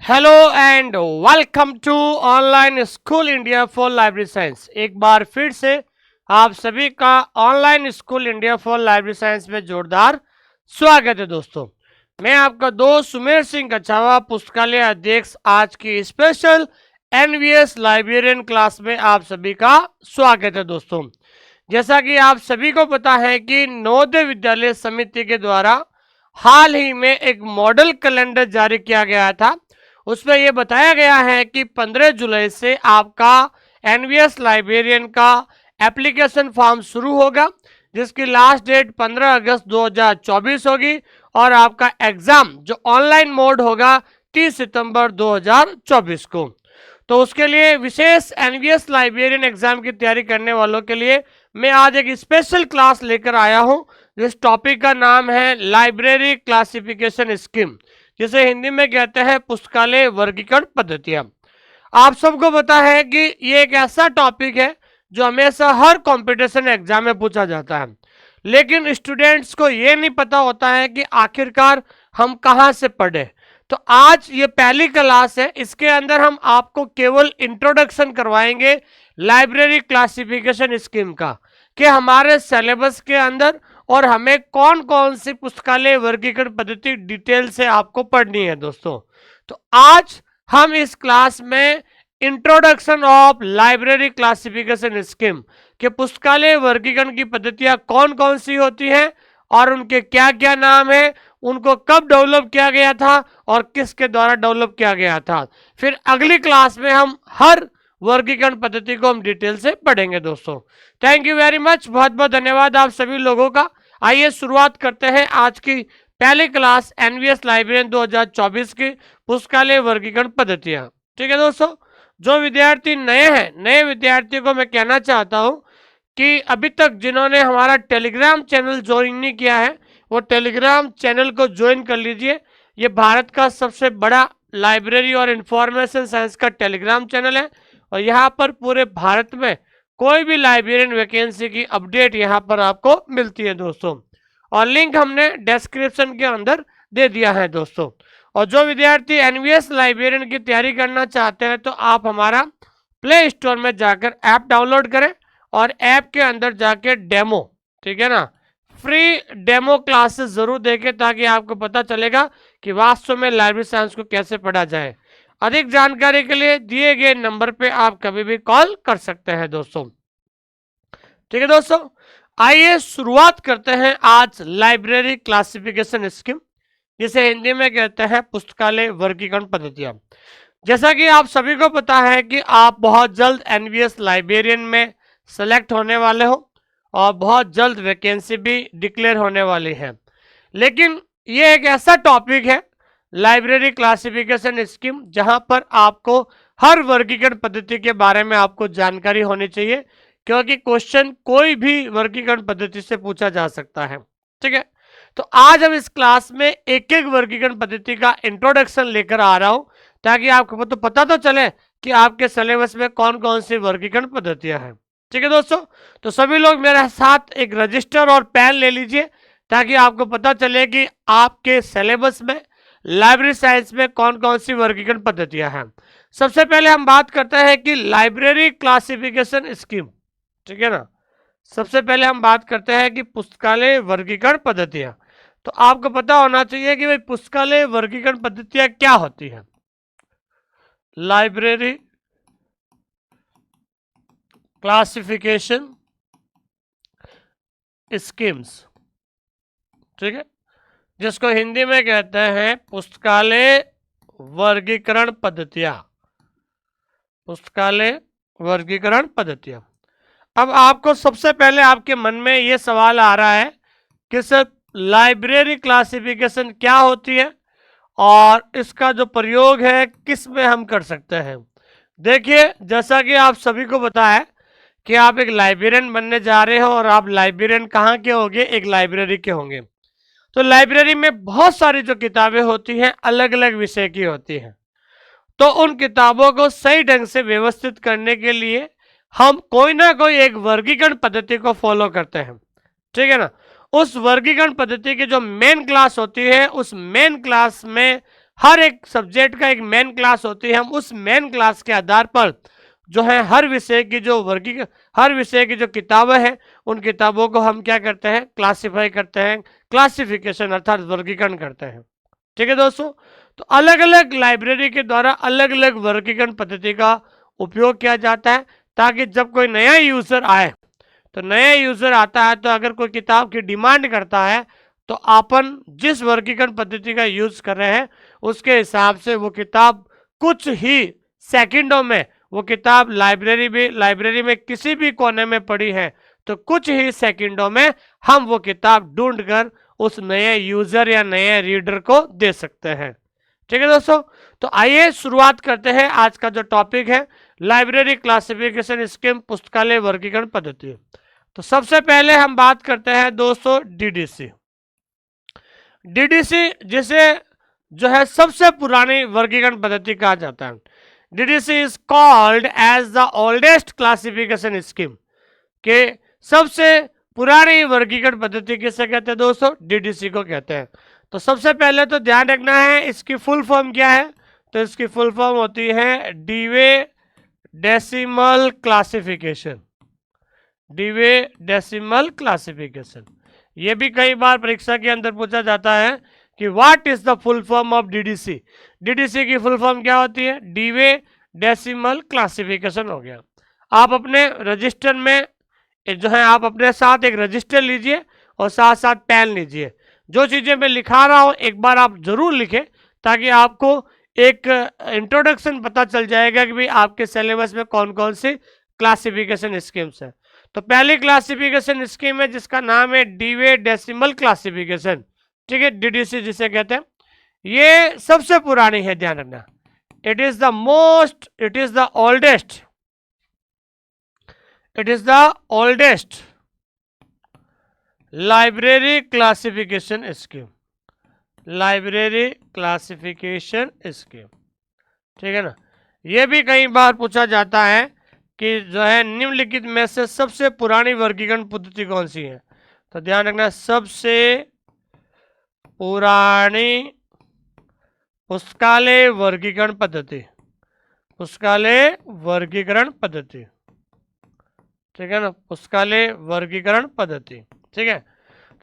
Hello and welcome to online school India for library science. एक बार फिर से आप सभी का online school India for library science में जोरदार स्वागत है दोस्तों। मैं आपका दोस्त सुमेर सिंह कछावा, पुस्तकालय अध्यक्ष। आज की स्पेशल एनवीएस लाइब्रेरियन क्लास में आप सभी का स्वागत है दोस्तों। जैसा कि आप सभी को पता है कि नवोदय विद्यालय समिति के द्वारा हाल ही में एक मॉडल कैलेंडर जारी किया गया था। उसमें यह बताया गया है कि 15 जुलाई से आपका एनवीएस लाइब्रेरियन का एप्लीकेशन फॉर्म शुरू होगा, जिसकी लास्ट डेट 15 अगस्त 2024 होगी और आपका एग्जाम जो ऑनलाइन मोड होगा 30 सितंबर 2024 को। तो उसके लिए विशेष एनवीएस लाइब्रेरियन एग्जाम की तैयारी करने वालों के लिए मैं आज एक स्पेशल क्लास लेकर आया हूं, जिस टॉपिक का नाम है लाइब्रेरी क्लासिफिकेशन स्कीम, जिसे हिंदी में कहते हैं पुस्तकालय वर्गीकरण पद्धतियां। आप सबको पता है कि ये एक ऐसा टॉपिक है जो हमेशा हर कंपटीशन एग्जाम में पूछा जाता है, लेकिन स्टूडेंट्स को ये नहीं पता होता है कि आखिरकार हम कहाँ से पढ़े। तो आज ये पहली क्लास है, इसके अंदर हम आपको केवल इंट्रोडक्शन करवाएंगे लाइब्रेरी क्लासिफिकेशन स्कीम का, कि हमारे सिलेबस के अंदर और हमें कौन कौन सी पुस्तकालय वर्गीकरण पद्धति डिटेल से आपको पढ़नी है दोस्तों। तो आज हम इस क्लास में introduction of library classification scheme के पुस्तकालय वर्गीकरण की पद्धतियां कौन कौन सी होती हैं और उनके क्या क्या नाम है, उनको कब डेवलप किया गया था और किसके द्वारा डेवलप किया गया था, फिर अगली क्लास में हम हर वर्गीकरण पद्धति को हम डिटेल से पढ़ेंगे दोस्तों। थैंक यू वेरी मच, बहुत बहुत धन्यवाद आप सभी लोगों का। आइए शुरुआत करते हैं आज की पहली क्लास एनवीएस लाइब्रेरियन 2024 की पुस्तकालय वर्गीकरण पद्धतियां। ठीक है दोस्तों, जो विद्यार्थी नए हैं, नए विद्यार्थियों को मैं कहना चाहता हूं कि अभी तक जिन्होंने हमारा टेलीग्राम चैनल ज्वाइन नहीं किया है, वो टेलीग्राम चैनल को ज्वाइन कर लीजिए। ये भारत का सबसे बड़ा लाइब्रेरी और इंफॉर्मेशन साइंस का टेलीग्राम चैनल है और यहाँ पर पूरे भारत में कोई भी लाइब्रेरियन वैकेंसी की अपडेट यहाँ पर आपको मिलती है दोस्तों, और लिंक हमने डिस्क्रिप्शन के अंदर दे दिया है दोस्तों। और जो विद्यार्थी एनवीएस लाइब्रेरियन की तैयारी करना चाहते हैं तो आप हमारा प्ले स्टोर में जाकर ऐप डाउनलोड करें और ऐप के अंदर जाके डेमो, ठीक है ना, फ्री डेमो क्लासेस जरूर देखें, ताकि आपको पता चलेगा कि वास्तव में लाइब्रेरी साइंस को कैसे पढ़ा जाए। अधिक जानकारी के लिए दिए गए नंबर पे आप कभी भी कॉल कर सकते हैं दोस्तों। ठीक है दोस्तों, आइए शुरुआत करते हैं आज लाइब्रेरी क्लासिफिकेशन स्कीम, जिसे हिंदी में कहते हैं पुस्तकालय वर्गीकरण पद्धतियां। जैसा कि आप सभी को पता है कि आप बहुत जल्द एनवीएस लाइब्रेरियन में सेलेक्ट होने वाले हो और बहुत जल्द वैकेंसी भी डिक्लेयर होने वाली है, लेकिन ये एक ऐसा टॉपिक है लाइब्रेरी क्लासिफिकेशन स्कीम जहां पर आपको हर वर्गीकरण पद्धति के बारे में आपको जानकारी होनी चाहिए, क्योंकि क्वेश्चन कोई भी वर्गीकरण पद्धति से पूछा जा सकता है। ठीक है, तो आज हम इस क्लास में एक एक वर्गीकरण पद्धति का इंट्रोडक्शन लेकर आ रहा हूं, ताकि आपको तो पता तो चले कि आपके सिलेबस में कौन कौन सी वर्गीकरण पद्धतियां हैं। ठीक है दोस्तों, तो सभी लोग मेरे साथ एक रजिस्टर और पेन ले लीजिए, ताकि आपको पता चले कि आपके सिलेबस में लाइब्रेरी साइंस में कौन कौन सी वर्गीकरण पद्धतियां हैं। सबसे पहले हम बात करते हैं कि लाइब्रेरी क्लासिफिकेशन स्कीम, ठीक है ना। सबसे पहले हम बात करते हैं कि पुस्तकालय वर्गीकरण पद्धतियां। तो आपको पता होना चाहिए कि भाई पुस्तकालय वर्गीकरण पद्धतियां क्या होती है। लाइब्रेरी क्लासिफिकेशन स्कीम्स, ठीक है, जिसको हिंदी में कहते हैं पुस्तकालय वर्गीकरण पद्धतियां। पुस्तकालय वर्गीकरण पद्धतियां। अब आपको सबसे पहले आपके मन में यह सवाल आ रहा है कि सर लाइब्रेरी क्लासिफिकेशन क्या होती है और इसका जो प्रयोग है किस में हम कर सकते हैं। देखिए, जैसा कि आप सभी को पता है कि आप एक लाइब्रेरियन बनने जा रहे हो और आप लाइब्रेरियन कहाँ के होंगे, एक लाइब्रेरी के होंगे। तो लाइब्रेरी में बहुत सारी जो किताबें होती हैं अलग अलग विषय की होती हैं, तो उन किताबों को सही ढंग से व्यवस्थित करने के लिए हम कोई ना कोई एक वर्गीकरण पद्धति को फॉलो करते हैं। ठीक है ना, उस वर्गीकरण पद्धति की जो मेन क्लास होती है, उस मेन क्लास में हर एक सब्जेक्ट का एक मेन क्लास होती है। हम उस मेन क्लास के आधार पर जो है हर विषय की जो किताबें हैं उन किताबों को हम क्या करते हैं, क्लासिफाई करते हैं, क्लासिफिकेशन अर्थात वर्गीकरण करते हैं। ठीक है दोस्तों, तो अलग अलग लाइब्रेरी के द्वारा अलग अलग वर्गीकरण पद्धति का उपयोग किया जाता है, ताकि जब कोई नया यूजर आए, तो नया यूजर आता है तो अगर कोई किताब की डिमांड करता है तो अपन जिस वर्गीकरण पद्धति का यूज कर रहे हैं उसके हिसाब से वो किताब कुछ ही सेकंडों में, वो किताब लाइब्रेरी में किसी भी कोने में पड़ी है तो कुछ ही सेकंडों में हम वो किताब ढूंढकर उस नए यूजर या नए रीडर को दे सकते हैं। ठीक है दोस्तों, तो आइए शुरुआत करते हैं। आज का जो टॉपिक है लाइब्रेरी क्लासिफिकेशन स्कीम, पुस्तकालय वर्गीकरण पद्धति। तो सबसे पहले हम बात करते हैं दोस्तों डीडीसी। डीडीसी जिसे जो है सबसे पुरानी वर्गीकरण पद्धति कहा जाता है। DDC is called as the oldest classification scheme, के सबसे पुरानी वर्गीकरण पद्धति किसे कहते हैं दोस्तों, डीडीसी को कहते हैं। तो सबसे पहले तो ध्यान रखना है इसकी फुल फॉर्म क्या है, तो इसकी फुल फॉर्म होती है डीवे डेसिमल क्लासिफिकेशन। डीवे डेसिमल क्लासिफिकेशन, ये भी कई बार परीक्षा के अंदर पूछा जाता है कि what is the full form of DDC. DDC की फुल फॉर्म क्या होती है, डीवे डेसिमल क्लासिफिकेशन हो गया। आप अपने रजिस्टर में जो है आप अपने साथ एक रजिस्टर लीजिए और साथ साथ पेन लीजिए। जो चीज़ें मैं लिखा रहा हूँ एक बार आप जरूर लिखें, ताकि आपको एक इंट्रोडक्शन पता चल जाएगा कि भाई आपके सिलेबस में कौन कौन सी क्लासिफिकेशन स्कीम्स है। तो पहली क्लासिफिकेशन स्कीम है जिसका नाम है डीवे डेसिमल क्लासिफिकेशन। ठीक है, डीडीसी जिसे कहते हैं, ये सबसे पुरानी है, ध्यान रखना। It is the oldest library classification scheme. Library classification scheme, ठीक है ना। ये भी कई बार पूछा जाता है कि जो है निम्नलिखित में से सबसे पुरानी वर्गीकरण पद्धति कौन सी है। तो ध्यान रखना, सबसे पुरानी पुस्तकालय वर्गीकरण पद्धति, पुस्तकालय वर्गीकरण पद्धति, ठीक है ना, पुस्तकालय वर्गीकरण पद्धति। ठीक है,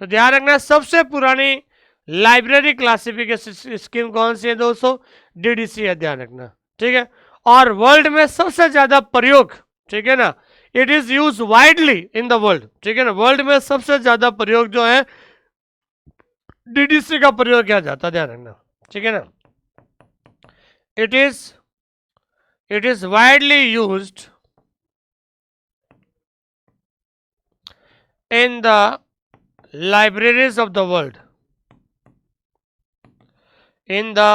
तो ध्यान रखना सबसे पुरानी लाइब्रेरी क्लासिफिकेशन स्कीम कौन सी है दोस्तों, डीडीसी है, ध्यान रखना। ठीक है, और वर्ल्ड में सबसे ज्यादा प्रयोग, ठीक है ना, it is use widely in the world. ठीक है ना, वर्ल्ड में सबसे ज्यादा प्रयोग जो है डीडीसी का प्रयोग किया जाता है, ध्यान रखना। ठीक है ना, it is widely used in the libraries of the world, in the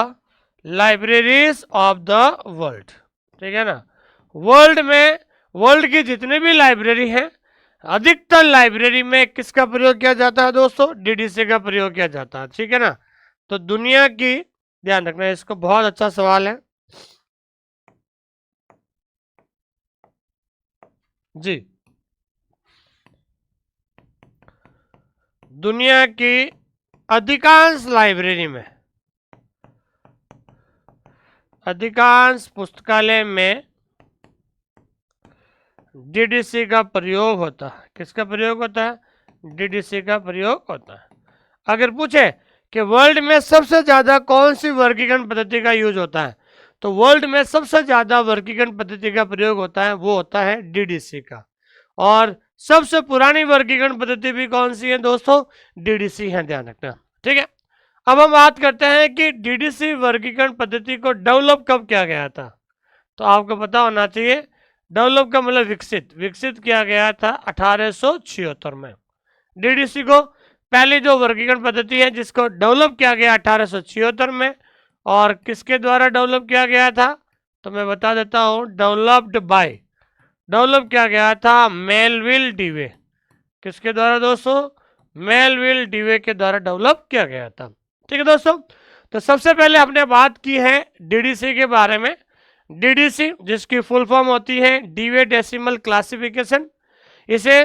libraries of the world। ठीक है ना, वर्ल्ड की जितने भी लाइब्रेरी हैं, अधिकतर लाइब्रेरी में किसका प्रयोग किया जाता है दोस्तों, डीडीसी का प्रयोग किया जाता है। ठीक है ना, तो दुनिया की, ध्यान रखना, इसको बहुत अच्छा सवाल है जी। दुनिया की अधिकांश लाइब्रेरी में, अधिकांश पुस्तकालय में डीडीसी का प्रयोग होता है। किसका प्रयोग होता है, डीडीसी का प्रयोग होता है। अगर पूछे कि वर्ल्ड में सबसे ज्यादा कौन सी वर्गीकरण पद्धति का यूज होता है, तो वर्ल्ड में सबसे ज्यादा वर्गीकरण पद्धति का प्रयोग होता है वो होता है डीडीसी का। और सबसे पुरानी वर्गीकरण पद्धति भी कौन सी है दोस्तों, डीडीसी है, ध्यान रखना। ठीक है, अब हम बात करते हैं कि डीडीसी वर्गीकरण पद्धति को डेवलप कब किया गया था। तो आपको पता होना चाहिए, डेवलप का मतलब विकसित किया गया था 1876 में। डीडीसी को पहली जो वर्गीकरण पद्धति है जिसको डेवलप किया गया 1876 में, और किसके द्वारा डेवलप किया गया था, तो मैं बता देता हूँ, डेवलप किया गया था मेलविल डीवे। किसके द्वारा दोस्तों, मेलविल डीवे के द्वारा डेवलप किया गया था। ठीक है दोस्तों, तो सबसे पहले हमने बात की है डीडीसी के बारे में। डीडीसी जिसकी फुल फॉर्म होती है डीवे डेसिमल क्लासिफिकेशन, इसे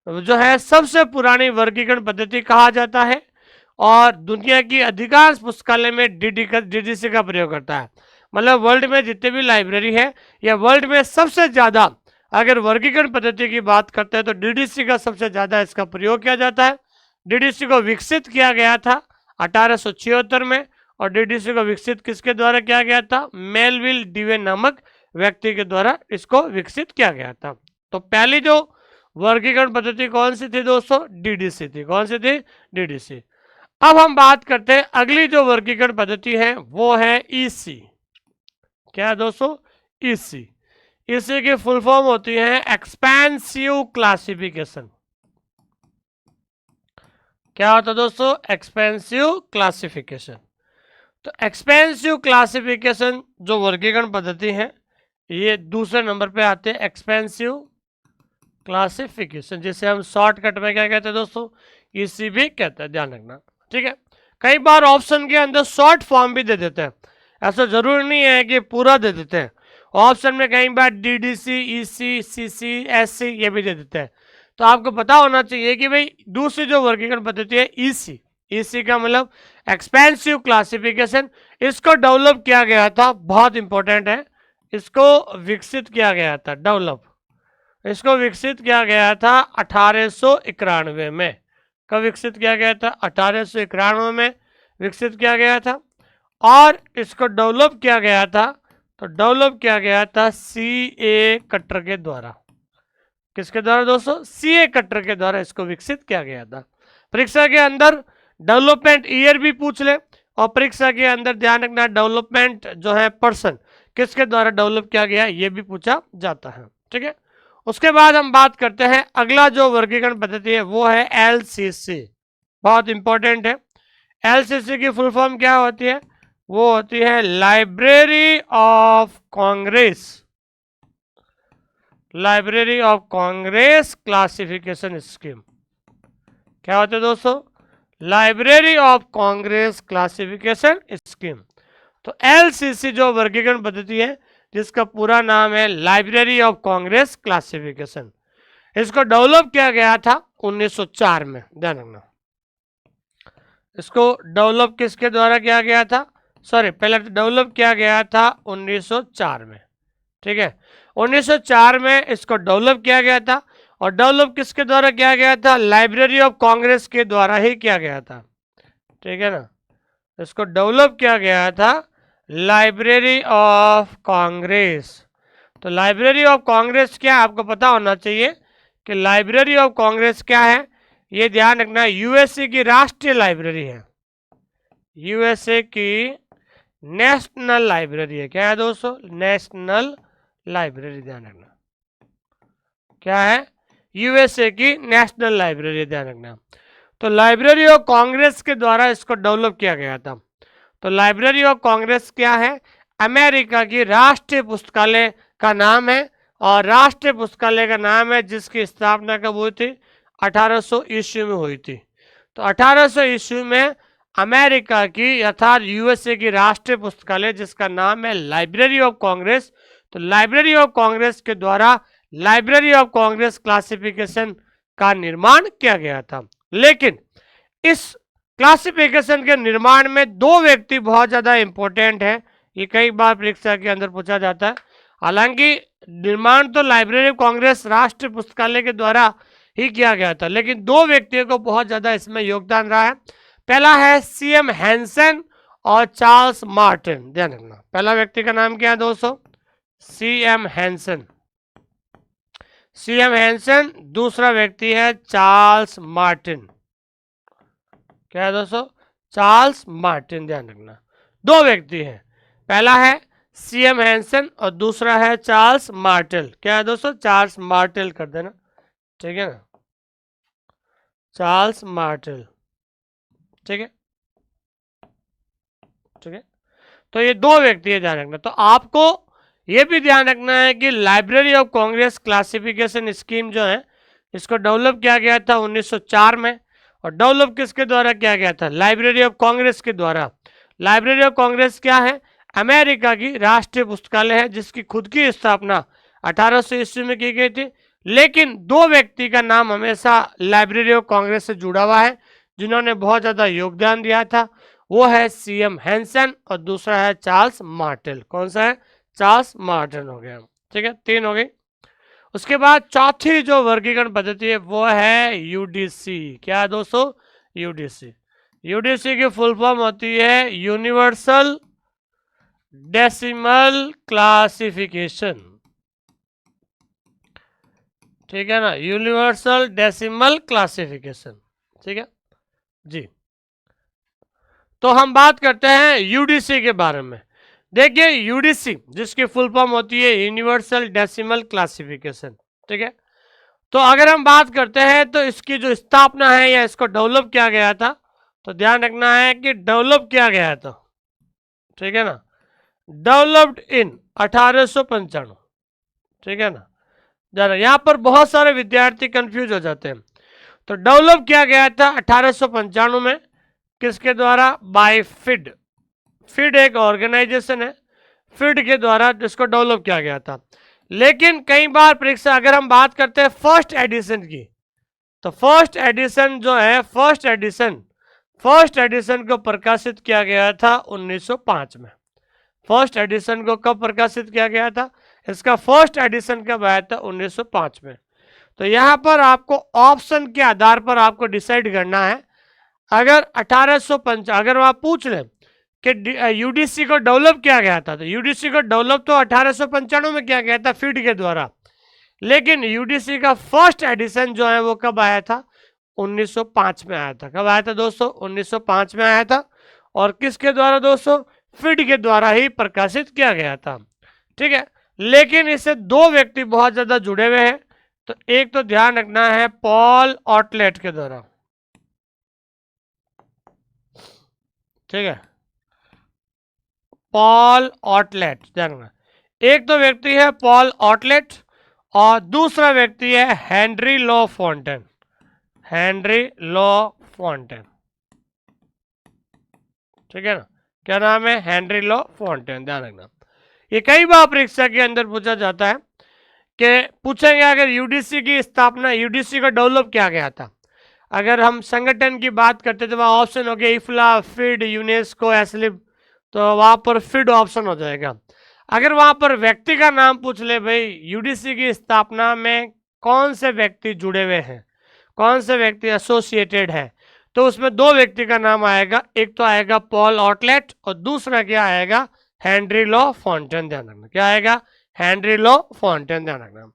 जो है सबसे पुरानी वर्गीकरण पद्धति कहा जाता है। और दुनिया की अधिकांश पुस्तकालय में डीडीसी का प्रयोग करता है। मतलब वर्ल्ड में जितने भी लाइब्रेरी है या वर्ल्ड में सबसे ज्यादा अगर वर्गीकरण पद्धति की बात करते हैं तो डीडीसी का सबसे ज्यादा इसका प्रयोग किया जाता है। डीडीसी को विकसित किया गया था 1876 में, और डीडीसी को विकसित किसके द्वारा किया गया था? मेलविल डीवेन नामक व्यक्ति के द्वारा इसको विकसित किया गया था। तो पहली जो वर्गीकरण पद्धति कौन सी थी दोस्तों? डीडीसी थी। कौन सी थी? डीडीसी। अब हम बात करते हैं अगली जो वर्गीकरण पद्धति है वो है ईसी। क्या है दोस्तों? ईसी। ईसी की फुल फॉर्म होती है एक्सपेंसिव क्लासिफिकेशन। क्या होता है दोस्तों? Expensive classification. तो एक्सपेंसिव क्लासिफिकेशन जो वर्गीकरण पद्धति है ये दूसरे नंबर पे आते हैं, एक्सपेंसिव क्लासिफिकेशन, जिसे हम शॉर्टकट में क्या कहते हैं दोस्तों? ईसी भी कहते हैं, ध्यान रखना। ठीक है, कई बार ऑप्शन के अंदर शॉर्ट फॉर्म भी दे देते हैं, ऐसा जरूरी नहीं है कि पूरा दे देते हैं। ऑप्शन में कई बार डीडीसी, ईसी, सीसी, एससी ये भी दे देते हैं। तो आपको पता होना चाहिए कि भाई दूसरी जो वर्गीकरण पद्धति है ईसी, ईसी का मतलब एक्सपेंसिव क्लासिफिकेशन, इसको डेवलप किया गया था, बहुत इंपॉर्टेंट है, इसको विकसित किया गया था, इसको विकसित किया गया था 1891 में। कब विकसित किया गया था? 1891 में विकसित किया गया था। और इसको डेवलप किया गया था, तो डेवलप किया गया था सीए कटर के द्वारा। किसके द्वारा दोस्तों? सीए कटर के द्वारा इसको विकसित किया गया था। परीक्षा के अंदर डेवलपमेंट ईयर भी पूछ ले, और परीक्षा के अंदर ध्यान रखना डेवलपमेंट जो है पर्सन किसके द्वारा डेवलप किया गया ये भी पूछा जाता है। ठीक है, उसके बाद हम बात करते हैं अगला जो वर्गीकरण पद्धति है वो है एलसीसी। बहुत इंपॉर्टेंट है। एलसीसी की फुल फॉर्म क्या होती है? वो होती है library of Congress, library of Congress classification scheme. क्या होते हैं दोस्तों? Library of Congress classification scheme. तो एलसीसी जो वर्गीकरण पद्धति है जिसका पूरा नाम है लाइब्रेरी ऑफ कांग्रेस क्लासिफिकेशन, इसको डेवलप किया गया था 1904 में, ध्यान रखना। इसको डेवलप किसके द्वारा किया गया था? सॉरी, पहले डेवलप किया गया था 1904 में। ठीक है, 1904 में इसको डेवलप किया गया था, और डेवलप किसके द्वारा किया गया था? लाइब्रेरी ऑफ कांग्रेस के द्वारा ही किया गया था। ठीक है ना, इसको डेवलप किया गया था लाइब्रेरी ऑफ कांग्रेस। तो लाइब्रेरी ऑफ कांग्रेस क्या है आपको पता होना चाहिए कि लाइब्रेरी ऑफ कांग्रेस क्या है, ये ध्यान रखना, यूएसए की राष्ट्रीय लाइब्रेरी है, यूएसए की नेशनल लाइब्रेरी है। क्या है दोस्तों? नेशनल लाइब्रेरी, ध्यान रखना। क्या है? यूएसए की नेशनल लाइब्रेरी, ध्यान रखना। तो लाइब्रेरी ऑफ कांग्रेस के द्वारा इसको डेवलप किया गया था। तो लाइब्रेरी ऑफ कांग्रेस क्या है? अमेरिका की राष्ट्रीय पुस्तकालय का नाम है, और राष्ट्रीय पुस्तकालय का नाम है जिसकी स्थापना कब हुई थी? 1800 ईस्वी में हुई थी। तो 1800 ईस्वी में अमेरिका की अर्थात यूएसए की राष्ट्रीय पुस्तकालय जिसका नाम है लाइब्रेरी ऑफ कांग्रेस, तो लाइब्रेरी ऑफ कांग्रेस के द्वारा लाइब्रेरी ऑफ कांग्रेस क्लासिफिकेशन का निर्माण किया गया था। लेकिन इस क्लासिफिकेशन के निर्माण में दो व्यक्ति बहुत ज्यादा इंपॉर्टेंट है, ये कई बार परीक्षा के अंदर पूछा जाता है। हालांकि निर्माण तो लाइब्रेरी ऑफ कांग्रेस राष्ट्रीय पुस्तकालय के द्वारा ही किया गया था, लेकिन दो व्यक्तियों को बहुत ज्यादा इसमें योगदान रहा है। पहला है सीएम हैंसन और चार्ल्स मार्टिन, ध्यान रखना। पहला व्यक्ति का नाम क्या है दोस्तों? CM Hanson, CM Hanson. दूसरा व्यक्ति है चार्ल्स मार्टिन। क्या है दोस्तों? चार्ल्स मार्टिन, ध्यान रखना। दो व्यक्ति हैं, पहला है सीएम हैंसन और दूसरा है चार्ल्स मार्टेल। क्या है दोस्तों? चार्ल्स मार्टेल कर देना, ठीक है ना, चार्ल्स मार्टेल। ठीक है, ठीक है। तो ये दो व्यक्ति है, ध्यान रखना। तो आपको ये भी ध्यान रखना है कि library of Congress classification scheme जो है इसको डेवलप किया गया था 1904 में, और डेवलप किसके द्वारा किया गया था? लाइब्रेरी ऑफ कांग्रेस के द्वारा। लाइब्रेरी ऑफ कांग्रेस क्या है? अमेरिका की राष्ट्रीय पुस्तकालय है जिसकी खुद की स्थापना 1800 ईस्वी में की गई थी। लेकिन दो व्यक्ति का नाम हमेशा लाइब्रेरी ऑफ कांग्रेस से जुड़ा हुआ है, जिन्होंने बहुत ज़्यादा योगदान दिया था, वो है सीएम हैंसन और दूसरा है चार्ल्स मार्टेल। कौन सा है? चार्ल्स मार्टेल हो गया। ठीक है, 3 हो गई। उसके बाद चौथी जो वर्गीकरण पद्धति है वो है यूडीसी। क्या है दोस्तों? यूडीसी। यूडीसी की फुल फॉर्म होती है यूनिवर्सल डेसिमल क्लासिफिकेशन। ठीक है ना, यूनिवर्सल डेसिमल क्लासिफिकेशन। ठीक है जी। तो हम बात करते हैं यूडीसी के बारे में। देखिए यूडीसी जिसकी फुल फॉर्म होती है यूनिवर्सल डेसिमल क्लासिफिकेशन। ठीक है, तो अगर हम बात करते हैं तो इसकी जो स्थापना है या इसको डेवलप किया गया था, तो ध्यान रखना है कि डेवलप किया गया था। ठीक है ना, डेवलप्ड इन 1895। ठीक है ना, जरा यहाँ पर बहुत सारे विद्यार्थी कंफ्यूज हो जाते हैं। तो डेवलप किया गया था 1895 में, किसके द्वारा? बाय फिड। फिड एक ऑर्गेनाइजेशन है, फिड के द्वारा इसको डेवलप किया गया था। लेकिन कई बार परीक्षा अगर हम बात करते हैं फर्स्ट एडिशन की, तो फर्स्ट एडिशन जो है, फर्स्ट एडिशन को प्रकाशित किया गया था 1905 में। फर्स्ट एडिशन को कब प्रकाशित किया गया था? इसका फर्स्ट एडिशन कब आया था? 1905 में। तो यहाँ पर आपको ऑप्शन के आधार पर आपको डिसाइड करना है। अगर 1805 अगर आप पूछ लें कि यूडीसी को डेवलप किया गया था, तो यूडीसी को डेवलप तो 1895 में किया गया था फीड के द्वारा, लेकिन यूडीसी का फर्स्ट एडिशन जो है वो कब आया था? 1905 में आया था। कब आया था दोस्तों? 1905 में आया था। और किसके द्वारा दोस्तों? फीड के द्वारा ही प्रकाशित किया गया था। ठीक है, लेकिन इससे 2 व्यक्ति बहुत ज्यादा जुड़े हुए हैं। तो एक तो ध्यान रखना है पॉल ऑटलेट के द्वारा। ठीक है, पॉल ऑटलेट, ध्यान रखना। एक तो व्यक्ति है पॉल ऑटलेट और दूसरा व्यक्ति है Henry law Fontaine. Henry law Fontaine. ठीक है ना, क्या नाम है? हेनरी लॉ फॉन्टेन, ध्यान रखना। ये कई बार परीक्षा के अंदर पूछा जाता है कि पूछेंगे अगर यूडीसी की स्थापना, यूडीसी को डेवलप किया गया था, अगर हम संगठन की बात करते तो वहाँ ऑप्शन हो गया इफ्ला, फिड, यूनेस्को, एस्लिप, तो वहाँ पर फिड ऑप्शन हो जाएगा। अगर वहाँ पर व्यक्ति का नाम पूछ ले, भाई यूडीसी की स्थापना में कौन से व्यक्ति जुड़े हुए हैं, कौन से व्यक्ति एसोसिएटेड है, तो उसमें 2 व्यक्ति का नाम आएगा। एक तो आएगा पॉल ऑटलेट और दूसरा क्या आएगा? Henry law Fontaine. ध्यान रखना, क्या आएगा? Henry law Fontaine. ध्यान रखना।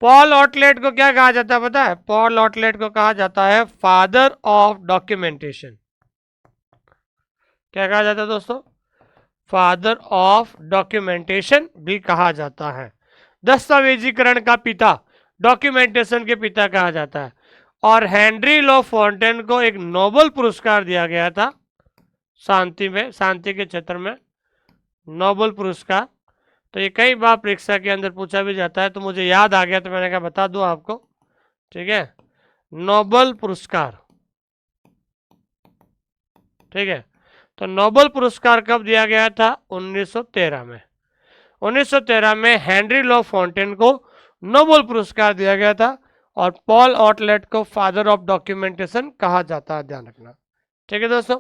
पॉल ऑटलेट को क्या कहा जाता है पता है? पॉल ऑटलेट को कहा जाता है फादर ऑफ डॉक्यूमेंटेशन। क्या कहा जाता है दोस्तों? फादर ऑफ डॉक्यूमेंटेशन भी कहा जाता है। दस्तावेजीकरण का पिता, डॉक्यूमेंटेशन के पिता कहा जाता है। और हेनरी लॉ फॉन्टेन को एक नोबेल पुरस्कार दिया गया था शांति में, शांति के क्षेत्र में नोबेल पुरस्कार। तो ये कई बार परीक्षा के अंदर पूछा भी जाता है, तो मुझे याद आ गया तो मैंने कहा बता दूं आपको। ठीक है, नोबेल पुरस्कार। ठीक है, तो नोबेल पुरस्कार कब दिया गया था? 1913 में। 1913 में हेनरी लॉ फॉन्टेन को नोबेल पुरस्कार दिया गया था और पॉल ऑटलेट को फादर ऑफ डॉक्यूमेंटेशन कहा जाता है। ध्यान रखना। ठीक है दोस्तों,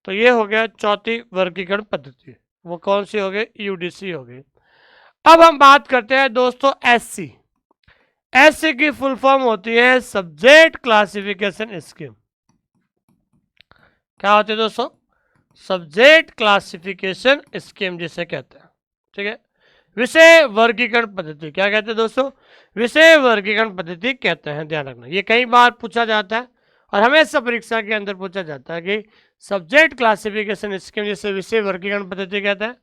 तो ये हो गया चौथी वर्गीकरण पद्धति। वो कौन सी हो गई? यूडीसी हो गई। अब हम बात करते हैं दोस्तों एससी। एससी की फुल फॉर्म होती है सब्जेक्ट क्लासिफिकेशन स्कीम। क्या होती है दोस्तों? सब्जेक्ट क्लासिफिकेशन स्कीम जिसे कहते हैं। ठीक है, विषय वर्गीकरण पद्धति क्या कहते हैं दोस्तों? विषय वर्गीकरण पद्धति कहते हैं। ध्यान रखना, ये कई बार पूछा जाता है और हमेशा परीक्षा के अंदर पूछा जाता है कि सब्जेक्ट क्लासिफिकेशन स्कीम जिसे विषय वर्गीकरण पद्धति कहते हैं,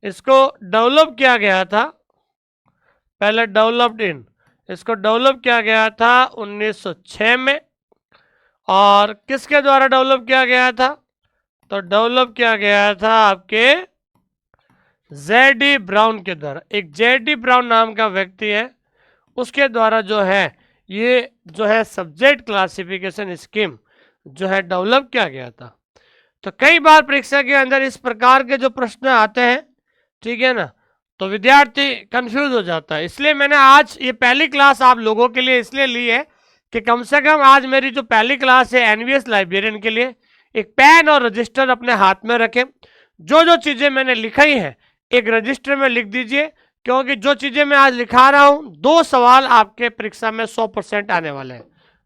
इसको डेवलप किया गया था, पहले डेवलप्ड इन, इसको डेवलप किया गया था 1906 में। और किसके द्वारा डेवलप किया गया था? तो डेवलप किया गया था आपके जेडी ब्राउन के द्वारा। एक जेडी ब्राउन नाम का व्यक्ति है, उसके द्वारा जो है ये जो है सब्जेक्ट क्लासिफिकेशन स्कीम जो है डेवलप किया गया था। तो कई बार परीक्षा के अंदर इस प्रकार के जो प्रश्न आते हैं, ठीक है ना, तो विद्यार्थी कंफ्यूज हो जाता है। इसलिए मैंने आज ये पहली क्लास आप लोगों के लिए इसलिए ली है कि कम से कम आज मेरी जो पहली क्लास है एनवीएस लाइब्रेरियन के लिए, एक पेन और रजिस्टर अपने हाथ में रखें। जो जो चीज़ें मैंने लिखाई हैं एक रजिस्टर में लिख दीजिए, क्योंकि जो चीज़ें मैं आज लिखा रहा हूं, 2 सवाल आपके परीक्षा में 100% आने वाले हैं।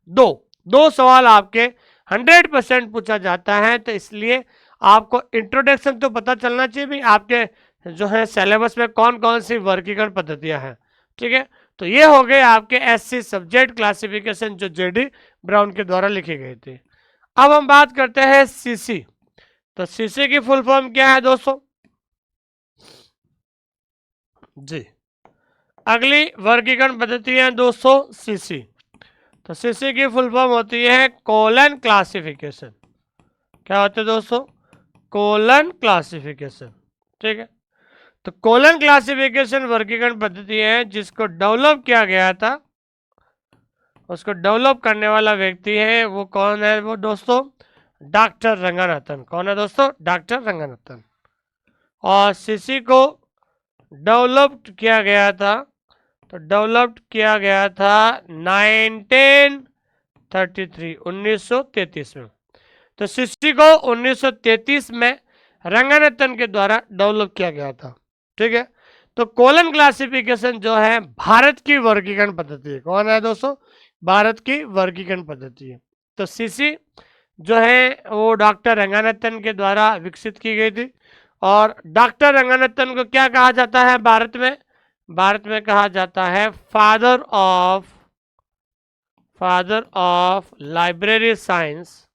दो दो सवाल आपके 100% पूछा जाता है, तो इसलिए आपको इंट्रोडक्शन तो पता चलना चाहिए भी आपके जो है सिलेबस में कौन कौन सी वर्गीकरण पद्धतियां हैं। ठीक है, तो ये हो गए आपके एससी सब्जेक्ट क्लासिफिकेशन जो जेडी ब्राउन के द्वारा लिखी गई थी। अब हम बात करते हैं सीसी। तो सीसी की फुल फॉर्म क्या है दोस्तों जी? अगली वर्गीकरण पद्धति है दोस्तों सीसी। तो सीसी की फुल फॉर्म होती है कोलन क्लासिफिकेशन। क्या होते हैं दोस्तों? Colon classification. ठीक है, तो कोलन क्लासिफिकेशन वर्गीकरण पद्धति है जिसको डेवलप किया गया था। उसको डेवलप करने वाला व्यक्ति है, वो कौन है वो दोस्तों? डॉक्टर रंगनाथन। कौन है दोस्तों? डॉक्टर रंगनाथन। और सीसी को डेवलप्ड किया गया था, तो डेवलप्ड किया गया था 1933 में। तो सीसी को 1933 में रंगनाथन के द्वारा डेवलप किया गया था। ठीक है, तो कोलन क्लासिफिकेशन जो है भारत की वर्गीकरण पद्धति है। कौन है दोस्तों? भारत की वर्गीकरण पद्धति है। तो सीसी जो है वो डॉक्टर रंगनाथन के द्वारा विकसित की गई थी। और डॉक्टर रंगनाथन को क्या कहा जाता है भारत में? भारत में कहा जाता है father of library science,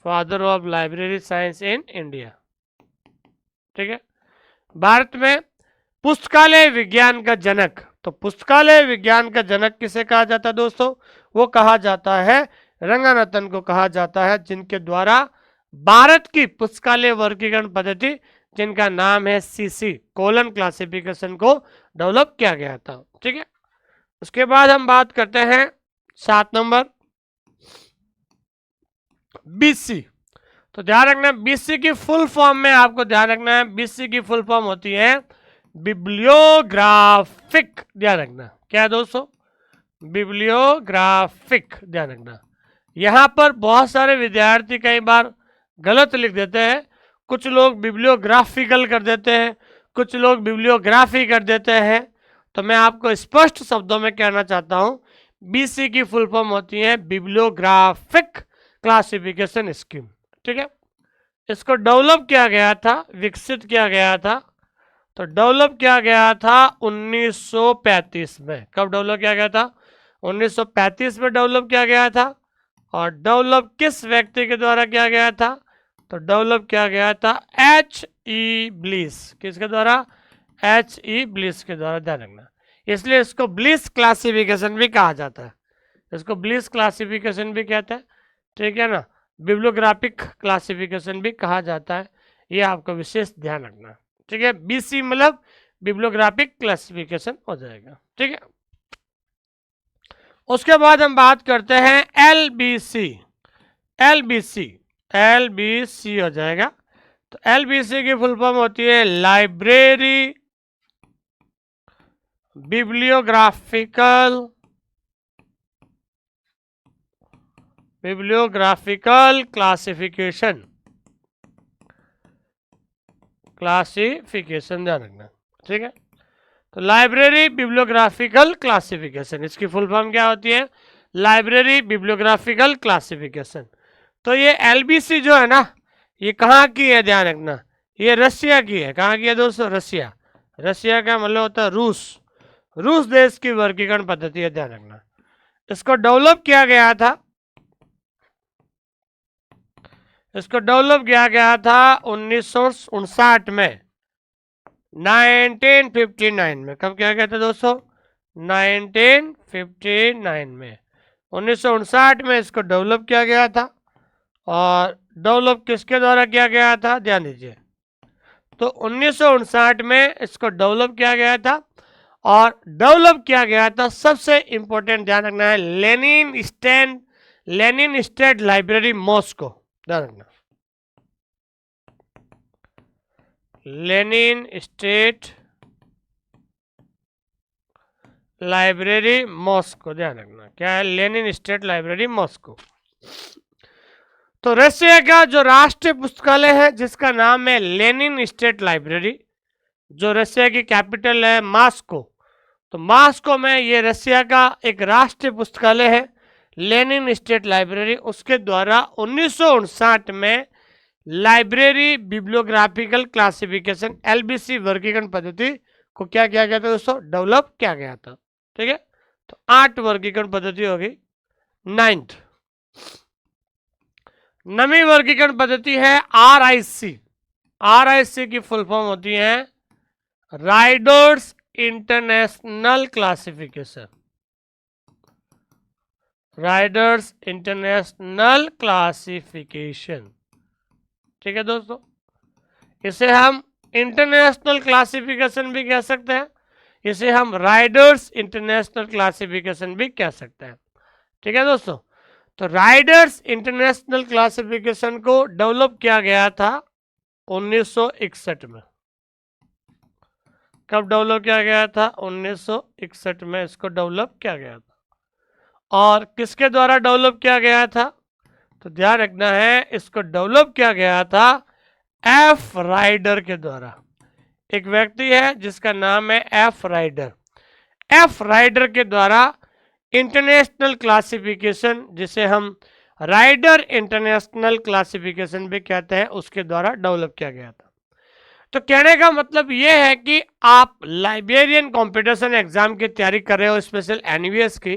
father of library science in India. ठीक है, भारत में पुस्तकालय विज्ञान का जनक। तो पुस्तकालय विज्ञान का जनक किसे कहा जाता है दोस्तों? वो कहा जाता है रंगनाथन को कहा जाता है, जिनके द्वारा भारत की पुस्तकालय वर्गीकरण पद्धति, जिनका नाम है सीसी कोलन क्लासिफिकेशन, को डेवलप किया गया था। ठीक है, उसके बाद हम बात करते हैं 7 नंबर बीसी। तो ध्यान रखना बीसी की फुल फॉर्म में आपको ध्यान रखना है, बीसी की फुल फॉर्म होती है बिब्लियोग्राफिक। ध्यान रखना क्या है दोस्तों? बिब्लियोग्राफिक। ध्यान रखना, यहां पर बहुत सारे विद्यार्थी कई बार गलत लिख देते हैं। कुछ लोग बिब्लियोग्राफिकल कर देते हैं, कुछ लोग बिब्लियोग्राफी कर देते हैं। तो मैं आपको स्पष्ट शब्दों में कहना चाहता हूं, बीसी की फुल फॉर्म होती है बिब्लियोग्राफिक क्लासिफिकेशन स्कीम। ठीक है, इसको डेवलप किया गया था, विकसित किया गया था। तो डेवलप किया गया था 1935 में। कब डेवलप किया गया था? 1935 में डेवलप किया गया था। और डेवलप किस व्यक्ति के द्वारा किया गया था? तो डेवलप किया गया था H.E. ब्लिस। किसके द्वारा? H.E. ब्लिस के द्वारा। ध्यान रखना, इसलिए इसको ब्लिस क्लासिफिकेशन भी कहा जाता है। इसको ब्लिस क्लासिफिकेशन भी कहते हैं। ठीक है ना, बिब्लियोग्राफिक क्लासिफिकेशन भी कहा जाता है, ये आपको विशेष ध्यान रखना है। ठीक है, बीसी मतलब बिब्लियोग्राफिक क्लासिफिकेशन हो जाएगा। ठीक है, उसके बाद हम बात करते हैं एलबीसी। एलबीसी एलबीसी हो जाएगा। तो एलबीसी की फुल फॉर्म होती है लाइब्रेरी बिब्लियोग्राफिकल क्लासिफिकेशन। ध्यान रखना। ठीक है, तो लाइब्रेरी बिब्लियोग्राफिकल क्लासिफिकेशन, इसकी फुल फॉर्म क्या होती है? Library bibliographical classification. तो ये एलबीसी जो है ना, ये कहाँ की है? ध्यान रखना, ये रशिया की है। कहाँ की है दोस्तों? रशिया। रशिया का मतलब होता है रूस। रूस देश की वर्गीकरण पद्धति है। ध्यान रखना, इसको डेवलप किया गया था, इसको डेवलप किया गया था 1959 में, 1959 में। कब किया गया था दोस्तों? 1959 में, 1959 में इसको डेवलप किया गया था। और डेवलप किसके द्वारा किया गया था? ध्यान दीजिए, तो 1959 में इसको डेवलप किया गया था। और डेवलप किया गया था, सबसे इंपॉर्टेंट ध्यान रखना है, लेनिन स्टेट लाइब्रेरी मॉस्को। ध्यान रखना, लेनिन स्टेट लाइब्रेरी मॉस्को, ध्यान रखना क्या है, लेनिन स्टेट लाइब्रेरी मॉस्को। तो रशिया का जो राष्ट्रीय पुस्तकालय है जिसका नाम है लेनिन स्टेट लाइब्रेरी, जो रशिया की कैपिटल है मॉस्को, तो मॉस्को में ये रशिया का एक राष्ट्रीय पुस्तकालय है लेनिन स्टेट लाइब्रेरी, उसके द्वारा 1959 में लाइब्रेरी बिब्लियोग्राफिकल क्लासिफिकेशन LBC वर्गीकरण पद्धति को क्या किया गया था दोस्तों, डेवलप किया गया था। ठीक है, तो 8 वर्गीकरण पद्धति होगी। 9th नवी वर्गीकरण पद्धति है RIC। RIC की फुल फॉर्म होती है Riders international classification. Riders international classification. ठीक है दोस्तों, इसे हम इंटरनेशनल क्लासिफिकेशन भी कह सकते हैं, इसे हम राइडर्स इंटरनेशनल क्लासिफिकेशन भी कह सकते हैं। ठीक है दोस्तों, तो राइडर्स इंटरनेशनल क्लासिफिकेशन को डेवलप किया गया था 1961 में। कब डेवलप किया गया था, 1961 में इसको डेवलप किया गया था। और किसके द्वारा डेवलप किया गया था, तो ध्यान रखना है इसको डेवलप किया गया था F राइडर के द्वारा। एक व्यक्ति है जिसका नाम है F राइडर। F राइडर के द्वारा इंटरनेशनल क्लासिफिकेशन, जिसे हम राइडर इंटरनेशनल क्लासिफिकेशन भी कहते हैं, उसके द्वारा डेवलप किया गया था। तो कहने का मतलब ये है कि आप लाइब्रेरियन कंपटीशन एग्जाम की तैयारी कर रहे हो, स्पेशल NVS की,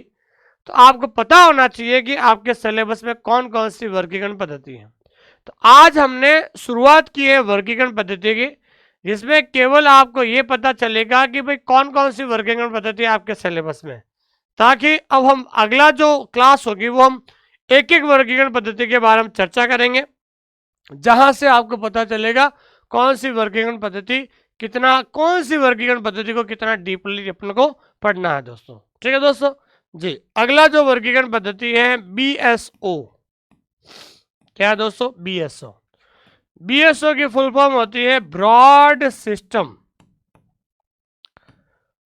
तो आपको पता होना चाहिए कि आपके सिलेबस में कौन कौन सी वर्गीकरण पद्धति है। तो आज हमने शुरुआत की है वर्गीकरण पद्धति की, जिसमें केवल आपको ये पता चलेगा कि भाई कौन कौन सी वर्गीकरण पद्धति है आपके सिलेबस में, ताकि अब हम अगला जो क्लास होगी वो हम एक एक वर्गीकरण पद्धति के बारे में चर्चा करेंगे, जहां से आपको पता चलेगा कौन सी वर्गीकरण पद्धति कितना, कौन सी वर्गीकरण पद्धति को कितना डीपली अपन को पढ़ना है दोस्तों। ठीक है दोस्तों जी, अगला जो वर्गीकरण पद्धति है BSO। क्या दोस्तों, BSO। BSO की फुल फॉर्म होती है broad system,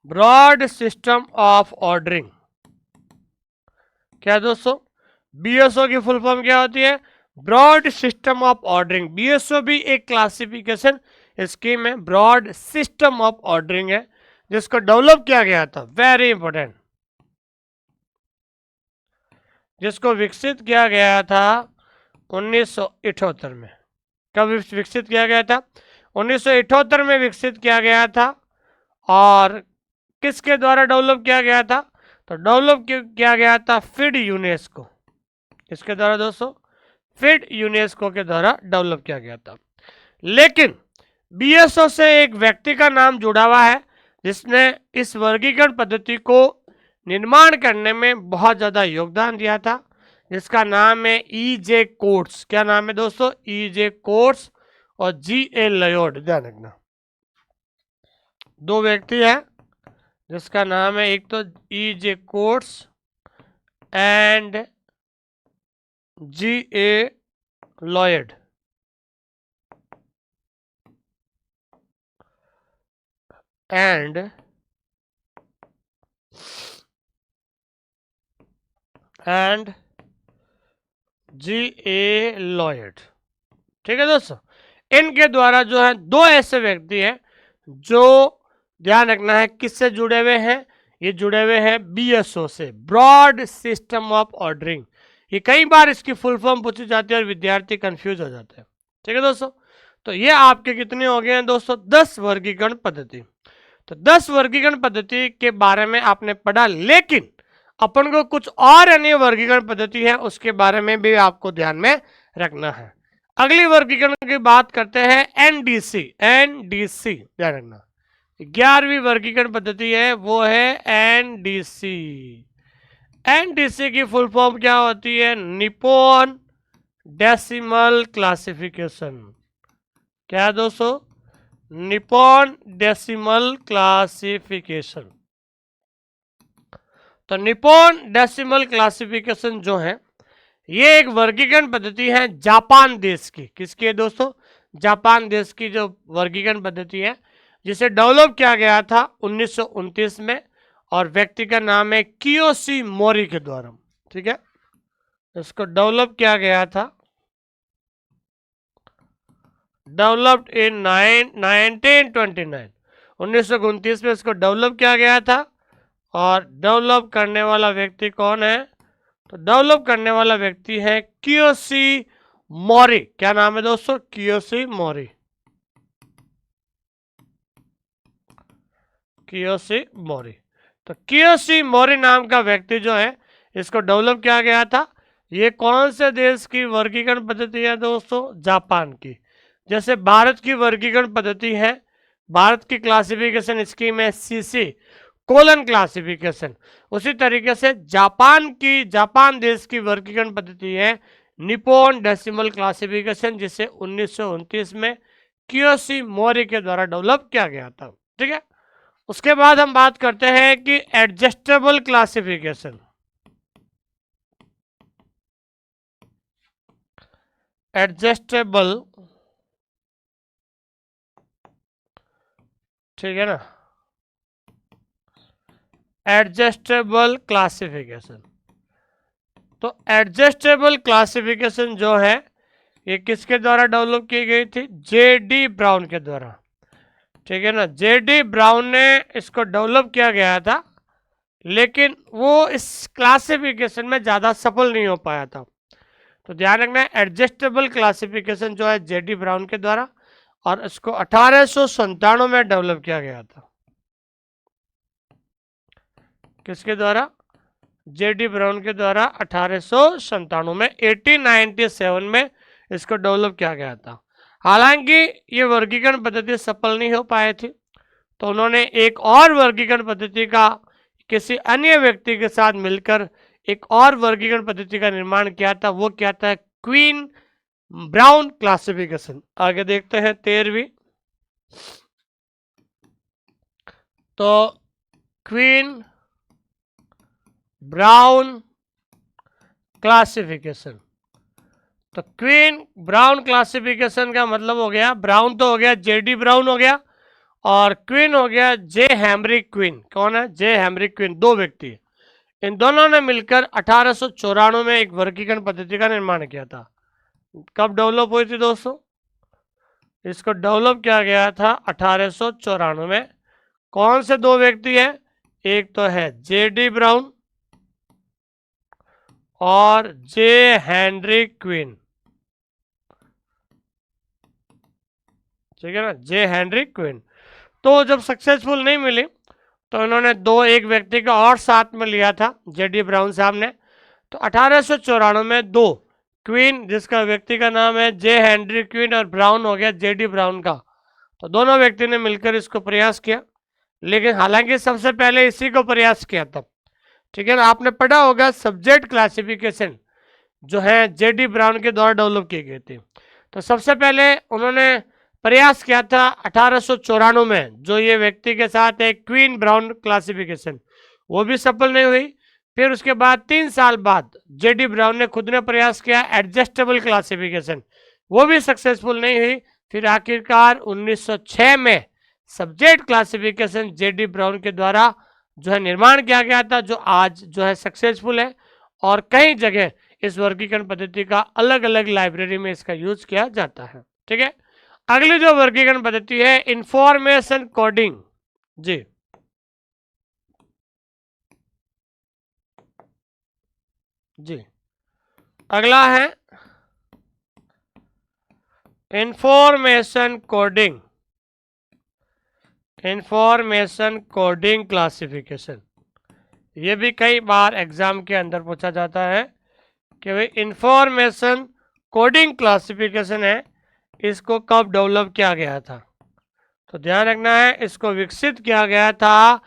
broad system of ordering. क्या दोस्तों, BSO की फुल फॉर्म क्या होती है, broad system of ordering. BSO भी एक क्लासिफिकेशन स्कीम है, ब्रॉड सिस्टम ऑफ ऑर्डरिंग है, जिसको डेवलप किया गया था, वेरी इंपॉर्टेंट, जिसको विकसित किया गया था 1978 में। कब विकसित किया गया था, 1978 में विकसित किया गया था। और किसके द्वारा डेवलप किया गया था, तो डेवलप किया गया था फिड यूनेस्को। किसके द्वारा दोस्तों, फिड यूनेस्को के द्वारा डेवलप किया गया था। लेकिन BSO से एक व्यक्ति का नाम जुड़ा हुआ है जिसने इस वर्गीकरण पद्धति को निर्माण करने में बहुत ज़्यादा योगदान दिया था, जिसका नाम है E.J. कोट्स। क्या नाम है दोस्तों, E.J. कोट्स और G.A. लयोड। ध्यान रखना, दो व्यक्ति हैं जिसका नाम है, एक तो E.J. Quotes and G.A. Lloyd. And G.A. Lloyd. ठीक है दोस्तों, इनके द्वारा जो है दो ऐसे व्यक्ति हैं जो, ध्यान रखना है किससे जुड़े हुए हैं, ये जुड़े हुए हैं BSO से, ब्रॉड सिस्टम ऑफ ऑर्डरिंग। ये कई बार इसकी फुल फॉर्म पूछी जाती है और विद्यार्थी कंफ्यूज हो जाते हैं। ठीक है दोस्तों, तो ये आपके कितने हो गए हैं दोस्तों, 10 वर्गीकरण पद्धति। तो 10 वर्गीकरण पद्धति के बारे में आपने पढ़ा, लेकिन अपन को कुछ और अन्य वर्गीकरण पद्धति है उसके बारे में भी आपको ध्यान में रखना है। अगली वर्गीकरण की बात करते हैं NDC। NDC ध्यान रखना, 11वीं वर्गीकरण पद्धति है वो है NDC। NDC की फुल फॉर्म क्या होती है, निप्पॉन डेसिमल क्लासिफिकेशन। क्या है दोस्तों, निप्पॉन डेसिमल क्लासिफिकेशन। तो निप्पॉन डेसिमल क्लासिफिकेशन जो है ये एक वर्गीकरण पद्धति है जापान देश की। किसकी है दोस्तों, जापान देश की जो वर्गीकरण पद्धति है, जिसे डेवलप किया गया था 1929 में, और व्यक्ति का नाम है कियोशी मोरी के द्वारा। ठीक है, इसको डेवलप किया गया था, डेवलप्ड इन 1929, 1929 में इसको डेवलप किया गया था। और डेवलप करने वाला व्यक्ति कौन है? तो डेवलप करने वाला व्यक्ति है कियोशी मोरी। क्या नाम है दोस्तों? कियोशी मोरी, कियोशी मोरी। तो कियोशी मोरी नाम का व्यक्ति जो है, इसको डेवलप किया गया था। ये कौन से देश की वर्गीकरण पद्धति है दोस्तों? जापान की। जैसे भारत की वर्गीकरण पद्धति है, भारत की क्लासिफिकेशन स्कीम है सीसी कोलन क्लासिफिकेशन, उसी तरीके से जापान देश की वर्गीकरण पद्धति है निप्पॉन डेसिमल क्लासिफिकेशन, जिसे 1929 में कियोशी मोरी के द्वारा डेवलप किया गया था। ठीक है, उसके बाद हम बात करते हैं कि एडजस्टेबल क्लासिफिकेशन। एडजस्टेबल, ठीक है ना, एडजस्टेबल क्लासिफिकेशन। तो एडजस्टेबल क्लासिफिकेशन जो है, ये किसके द्वारा डेवलप की गई थी? जेडी ब्राउन के द्वारा। ठीक है ना, जेडी ब्राउन ने इसको डेवलप किया गया था, लेकिन वो इस क्लासिफिकेशन में ज़्यादा सफल नहीं हो पाया था। तो ध्यान रखना, एडजस्टेबल क्लासिफिकेशन जो है जेडी ब्राउन के द्वारा, और इसको 1897 में डेवलप किया गया था। किसके द्वारा? जेडी ब्राउन के द्वारा 1897 में, 1897 में इसको डेवलप किया गया था। हालांकि ये वर्गीकरण पद्धति सफल नहीं हो पाए थी, तो उन्होंने एक और वर्गीकरण पद्धति का, किसी अन्य व्यक्ति के साथ मिलकर एक और वर्गीकरण पद्धति का निर्माण किया था। वो क्या था? Queen brown classification. आगे देखते हैं 13वीं। तो क्वीन ब्राउन क्लासिफिकेशन। तो क्वीन ब्राउन क्लासिफिकेशन का मतलब हो गया, ब्राउन तो हो गया, जेडी ब्राउन हो गया, और क्वीन हो गया जे हेमरी क्वीन। कौन है? जे हेमरी क्वीन, दो व्यक्ति है। इन दोनों ने मिलकर 1894 में एक वर्गीकरण पद्धति का निर्माण किया था। कब डेवलप हुई थी दोस्तों? इसको डेवलप किया गया था 1894 में। कौन से दो व्यक्ति हैं? एक तो है जेडी ब्राउन और जे हेनरी क्वीन। ठीक है ना, जे हेनरी क्वीन। तो जब सक्सेसफुल नहीं मिली, तो इन्होंने एक व्यक्ति का और साथ में लिया था, जेडी ब्राउन साहब ने। तो 1894 में दो क्वीन, जिसका व्यक्ति का नाम है जे हेनरी क्वीन, और ब्राउन हो गया जेडी ब्राउन का। तो दोनों व्यक्ति ने मिलकर इसको प्रयास किया, लेकिन हालांकि सबसे पहले इसी को प्रयास किया था। ठीक है ना, आपने पढ़ा होगा सब्जेक्ट क्लासिफिकेशन जो है जेडी ब्राउन के द्वारा डेवलप की गई थी। तो सबसे पहले उन्होंने प्रयास किया था 1894 में, जो ये व्यक्ति के साथ एक क्वीन ब्राउन क्लासिफिकेशन, वो भी सफल नहीं हुई। फिर उसके बाद 3 साल बाद जेडी ब्राउन ने खुद ने प्रयास किया एडजस्टेबल क्लासिफिकेशन, वो भी सक्सेसफुल नहीं हुई। फिर आखिरकार 1906 में सब्जेक्ट क्लासिफिकेशन जेडी ब्राउन के द्वारा जो है निर्माण किया गया था, जो आज जो है सक्सेसफुल है, और कई जगह इस वर्गीकरण पद्धति का अलग अलग लाइब्रेरी में इसका यूज किया जाता है। ठीक है, अगली जो वर्गीकरण पद्धति है इंफॉर्मेशन कोडिंग। जी, जी, अगला है information coding. Information coding classification, ये भी कई बार एग्जाम के अंदर पूछा जाता है कि भाई इंफॉर्मेशन कोडिंग क्लासिफिकेशन है, इसको कब डेवलप किया गया था? तो ध्यान रखना है, इसको विकसित किया गया था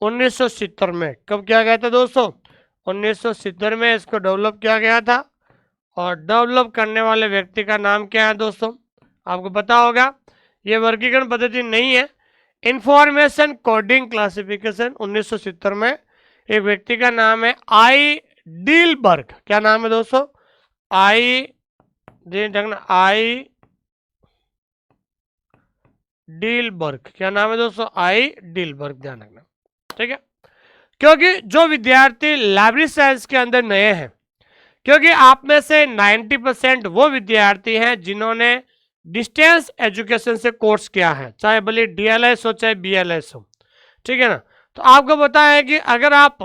1970 में। कब किया गया था दोस्तों? 1970 में इसको डेवलप किया गया था। और डेवलप करने वाले व्यक्ति का नाम क्या है दोस्तों? आपको पता होगा, ये वर्गीकरण पद्धति नहीं है। इंफॉर्मेशन कोडिंग क्लासिफिकेशन 1970 में एक व्यक्ति का नाम है आई डीलबर्ग। क्या नाम है दोस्तों? आई डीलबर्ग। क्या नाम है दोस्तों? आई डीलबर्ग, ध्यान रखना। ठीक है, क्योंकि जो विद्यार्थी लाइब्रेरी साइंस के अंदर नए हैं, क्योंकि आप में से 90% वो विद्यार्थी हैं जिन्होंने डिस्टेंस एजुकेशन से कोर्स किया है, चाहे भले DLS हो चाहे BLS हो, ठीक है ना। तो आपको पता है कि अगर आप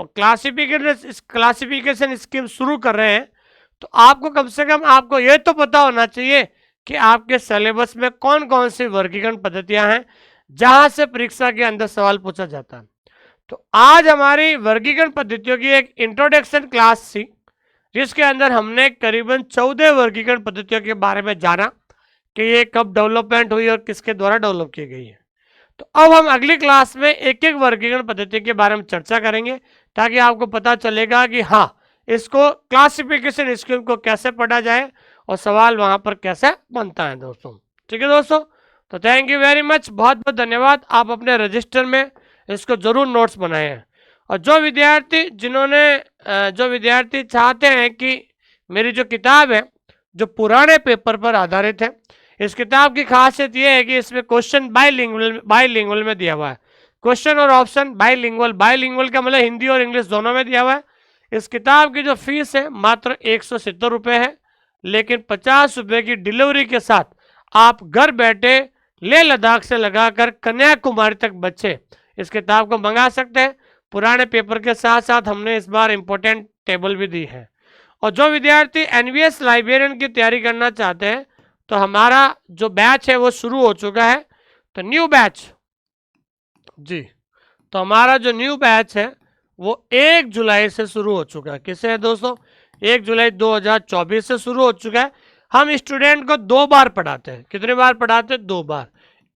क्लासिफिकेशन स्कीम शुरू कर रहे हैं तो आपको कम से कम आपको ये तो पता होना चाहिए कि आपके सिलेबस में कौन कौन सी वर्गीकरण पद्धतियां हैं जहां से परीक्षा के अंदर सवाल पूछा जाता है। तो आज हमारी वर्गीकरण पद्धतियों की एक इंट्रोडक्शन क्लास थी, जिसके अंदर हमने करीबन 14 वर्गीकरण पद्धतियों के बारे में जाना कि ये कब डेवलपमेंट हुई और किसके द्वारा डेवलप की गई है। तो अब हम अगली क्लास में एक एक वर्गीकरण पद्धति के बारे में चर्चा करेंगे, ताकि आपको पता चलेगा कि हाँ, इसको क्लासिफिकेशन स्कीम को कैसे पढ़ा जाए और सवाल वहां पर कैसे बनता है दोस्तों। ठीक है दोस्तों, तो थैंक यू वेरी मच, बहुत बहुत धन्यवाद। आप अपने रजिस्टर में इसको जरूर नोट्स बनाए हैं। और जो विद्यार्थी चाहते हैं कि मेरी जो किताब है जो पुराने पेपर पर आधारित है, इस किताब की खासियत यह है कि इसमें क्वेश्चन बाईलिंगुअल में दिया हुआ है, क्वेश्चन और ऑप्शन बाईलिंगुअल का मतलब हिंदी और इंग्लिश दोनों में दिया हुआ है। इस किताब की जो फीस है मात्र 170 रुपये है, लेकिन 50 रुपये की डिलीवरी के साथ आप घर बैठे लेह लद्दाख से लगाकर कन्याकुमारी तक बच्चे इस किताब को मंगा सकते हैं। पुराने पेपर के साथ साथ हमने इस बार इंपॉर्टेंट टेबल भी दी है। और जो विद्यार्थी NVS लाइब्रेरियन की तैयारी करना चाहते हैं तो हमारा जो बैच है वो शुरू हो चुका है। तो न्यू बैच जी, तो हमारा जो न्यू बैच है वो 1 जुलाई से शुरू हो चुका है। किसे है दोस्तों? 1 जुलाई 2024 से शुरू हो चुका है। हम स्टूडेंट को 2 बार पढ़ाते हैं। कितने बार पढ़ाते हैं? 2 बार।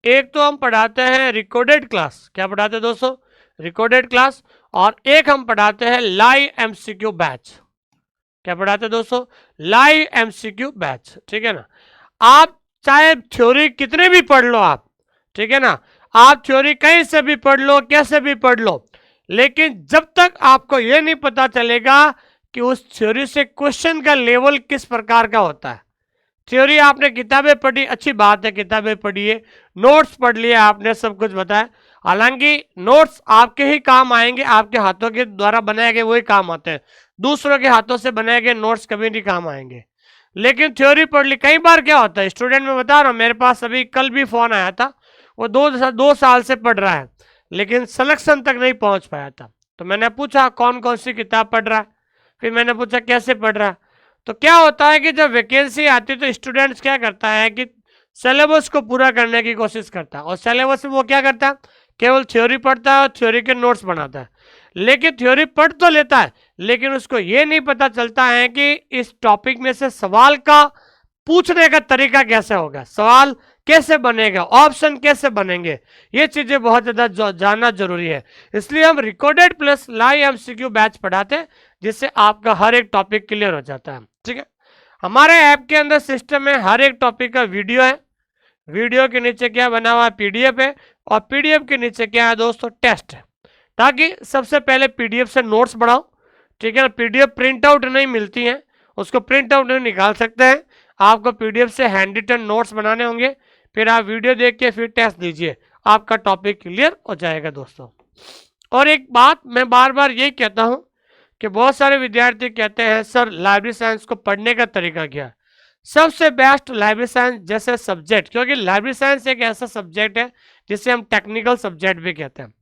एक तो हम पढ़ाते हैं रिकॉर्डेड क्लास, क्या पढ़ाते हैं दोस्तों? Recorded class. और एक हम पढ़ाते हैं लाइव MCQ बैच। क्या पढ़ाते हैं दोस्तों? लाइव MCQ बैच, ठीक है ना। आप चाहे थ्योरी कितने भी पढ़ लो आप, ठीक है ना, आप थ्योरी कहीं से भी पढ़ लो, कैसे भी पढ़ लो, लेकिन जब तक आपको यह नहीं पता चलेगा कि उस थ्योरी से क्वेश्चन का लेवल किस प्रकार का होता है। थ्योरी आपने किताबें पढ़ी, अच्छी बात है, किताबें पढ़िए, नोट्स पढ़ लिए आपने, सब कुछ बताया। हालांकि नोट्स आपके ही काम आएंगे, आपके हाथों के द्वारा बनाए गए वही काम आते हैं, दूसरों के हाथों से बनाए गए नोट्स कभी नहीं काम आएंगे। लेकिन थ्योरी पढ़ ली, कई बार क्या होता है, स्टूडेंट में बता रहा हूँ, मेरे पास अभी कल भी फोन आया था, वो 2 साल से पढ़ रहा है लेकिन सिलेक्शन तक नहीं पहुंच पाया था। तो मैंने पूछा कौन कौन सी किताब पढ़ रहा है, फिर मैंने पूछा कैसे पढ़ रहा है। तो क्या होता है कि जब वैकेंसी आती है तो स्टूडेंट्स क्या करता है कि सिलेबस को पूरा करने की कोशिश करता है, और सिलेबस में वो क्या करता है, केवल थ्योरी पढ़ता है और थ्योरी के नोट्स बनाता है। लेकिन थ्योरी पढ़ तो लेता है, लेकिन उसको ये नहीं पता चलता है कि इस टॉपिक में से सवाल का पूछने का तरीका कैसे होगा, सवाल कैसे बनेगा, ऑप्शन कैसे बनेंगे, ये चीजें बहुत ज्यादा जानना जरूरी है। इसलिए हम recorded plus live MCQ batch पढ़ाते हैं, जिससे आपका हर एक टॉपिक क्लियर हो जाता है। ठीक है, हमारे ऐप के अंदर सिस्टम में हर एक टॉपिक का वीडियो है, वीडियो के नीचे क्या बना हुआ है, PDF है, और PDF के नीचे क्या है दोस्तों, टेस्ट है, ताकि सबसे पहले PDF से नोट्स बढ़ाओ। ठीक है ना, PDF प्रिंट आउट नहीं मिलती है, उसको प्रिंट आउट नहीं निकाल सकते हैं, आपको PDF से हैंड रिटन नोट्स बनाने होंगे, फिर आप वीडियो देख के फिर टेस्ट दीजिए, आपका टॉपिक क्लियर हो जाएगा दोस्तों। और एक बात मैं बार बार यही कहता हूं कि बहुत सारे विद्यार्थी कहते हैं सर लाइब्रेरी साइंस को पढ़ने का तरीका क्या है। सबसे बेस्ट लाइब्रेरी साइंस जैसे सब्जेक्ट, क्योंकि लाइब्रेरी साइंस एक ऐसा सब्जेक्ट है जिसे हम टेक्निकल सब्जेक्ट भी कहते हैं।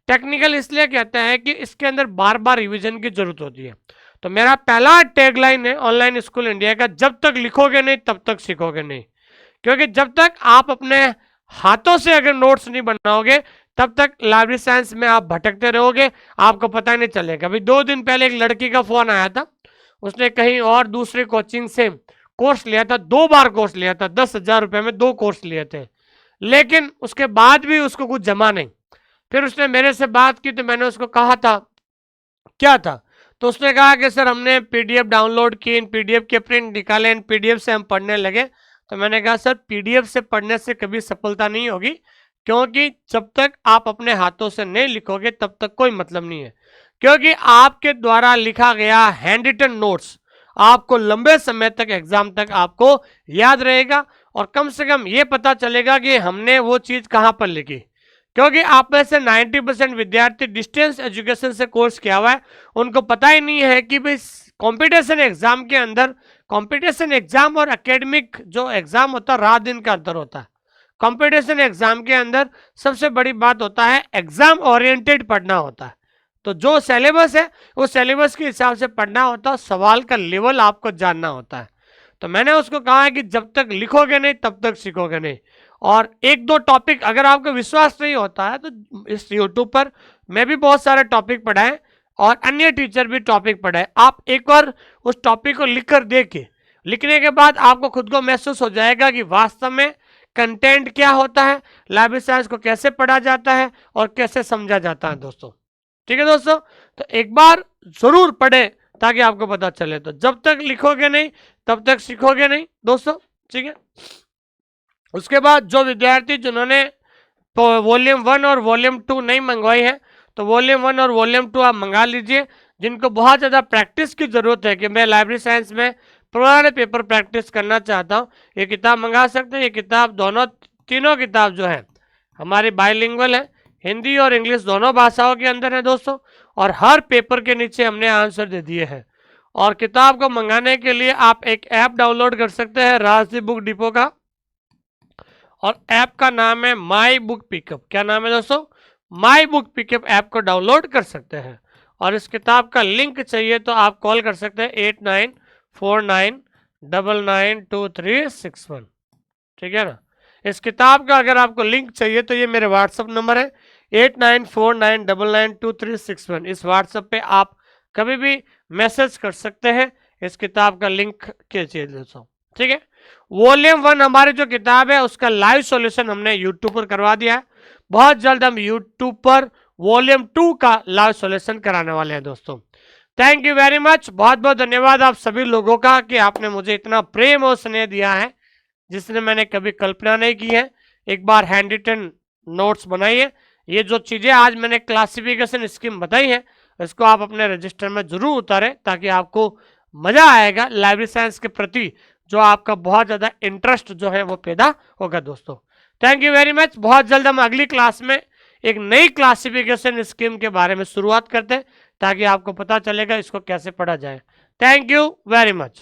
टेक्निकल इसलिए कहते हैं कि इसके अंदर बार बार रिवीजन की जरूरत होती है। तो मेरा पहला टैगलाइन है ऑनलाइन स्कूल इंडिया का, जब तक लिखोगे नहीं तब तक सीखोगे नहीं। क्योंकि जब तक आप अपने हाथों से अगर नोट्स नहीं बनाओगे तब तक लाइब्रेरी साइंस में आप भटकते रहोगे, आपको पता ही नहीं चलेगा। अभी 2 दिन पहले एक लड़की का फोन आया था, उसने कहीं और दूसरी कोचिंग से कोर्स लिया था, 2 बार कोर्स लिया था, 10,000 रुपये में 2 कोर्स लिए थे, लेकिन उसके बाद भी उसको कुछ जमा नहीं। फिर उसने मेरे से बात की तो मैंने उसको कहा था क्या था, तो उसने कहा कि सर हमने PDF डाउनलोड की, इन PDF के प्रिंट निकाले, इन PDF से हम पढ़ने लगे। तो मैंने कहा सर PDF से पढ़ने से कभी सफलता नहीं होगी, क्योंकि जब तक आप अपने हाथों से नहीं लिखोगे तब तक कोई मतलब नहीं है। क्योंकि आपके द्वारा लिखा गया हैंड रिटन नोट्स आपको लंबे समय तक, एग्जाम तक आपको याद रहेगा, और कम से कम ये पता चलेगा कि हमने वो चीज़ कहाँ पर लिखी। क्योंकि आप में से 90% विद्यार्थी डिस्टेंस एजुकेशन से कोर्स किया हुआ है, उनको पता ही नहीं है कि भाई कंपटीशन एग्जाम के अंदर, कंपटीशन एग्जाम और एकेडमिक जो एग्जाम होता है रात दिन का अंतर होता है। कंपटीशन एग्जाम के अंदर सबसे बड़ी बात होता है एग्जाम ओरिएंटेड पढ़ना होता है। तो जो सिलेबस है उस सिलेबस के हिसाब से पढ़ना होता है, सवाल का लेवल आपको जानना होता है। तो मैंने उसको कहा है कि जब तक लिखोगे नहीं तब तक सीखोगे नहीं। और एक दो टॉपिक अगर आपको विश्वास नहीं होता है तो इस यूट्यूब पर मैं भी बहुत सारे टॉपिक पढ़ाए और अन्य टीचर भी टॉपिक पढ़ाए। आप एक बार उस टॉपिक को लिख कर देखिए, लिखने के बाद आपको खुद को महसूस हो जाएगा कि वास्तव में कंटेंट क्या होता है, लाइब्रेरी साइंस को कैसे पढ़ा जाता है और कैसे समझा जाता है दोस्तों। ठीक है दोस्तों, तो एक बार जरूर पढ़े ताकि आपको पता चले। तो जब तक लिखोगे नहीं तब तक सीखोगे नहीं दोस्तों। ठीक है, उसके बाद जो विद्यार्थी जिन्होंने वॉल्यूम 1 और वॉल्यूम 2 नहीं मंगवाई है तो वॉल्यूम 1 और वॉल्यूम 2 आप मंगा लीजिए। जिनको बहुत ज़्यादा प्रैक्टिस की ज़रूरत है कि मैं लाइब्रेरी साइंस में पुराने पेपर प्रैक्टिस करना चाहता हूँ, ये किताब मंगा सकते हैं। ये किताब दोनों तीनों किताब जो है हमारी बाइलिंगुअल है, हिंदी और इंग्लिश दोनों भाषाओं के अंदर है दोस्तों। और हर पेपर के नीचे हमने आंसर दे दिए हैं। और किताब को मंगाने के लिए आप एक ऐप डाउनलोड कर सकते हैं राजदीप बुक डिपो का, और ऐप का नाम है माई बुक पिकअप। क्या नाम है दोस्तों? माई बुक पिकअप ऐप को डाउनलोड कर सकते हैं। और इस किताब का लिंक चाहिए तो आप कॉल कर सकते हैं 8949992361। ठीक है ना। इस किताब का अगर आपको लिंक चाहिए तो ये मेरे व्हाट्सअप नंबर है 8949992361। इस व्हाट्सएप पे आप कभी भी मैसेज कर सकते हैं इस किताब का लिंक के चाहिए दोस्तों। ठीक है, वॉल्यूम 1 हमारी जो किताब है उसका लाइव सॉल्यूशन हमने यूट्यूब पर करवा दिया है। बहुत जल्द हम यूट्यूब पर वॉल्यूम 2 का लाइव सॉल्यूशन कराने वाले हैं दोस्तों। थैंक यू वेरी मच, बहुत बहुत धन्यवाद आप सभी लोगों का कि आपने मुझे इतना प्रेम और स्नेह दिया है जिसने मैंने कभी कल्पना नहीं की है। एक बार हैंड रिटन नोट्स बनाइए। ये जो चीज़ें आज मैंने क्लासिफिकेशन स्कीम बताई है इसको आप अपने रजिस्टर में जरूर उतारें ताकि आपको मजा आएगा लाइब्रेरी साइंस के प्रति, जो आपका बहुत ज़्यादा इंटरेस्ट जो है वो पैदा होगा दोस्तों। Thank you very much. बहुत जल्द हम अगली क्लास में एक नई क्लासिफिकेशन स्कीम के बारे में शुरुआत करते हैं ताकि आपको पता चलेगा इसको कैसे पढ़ा जाए। Thank you very much.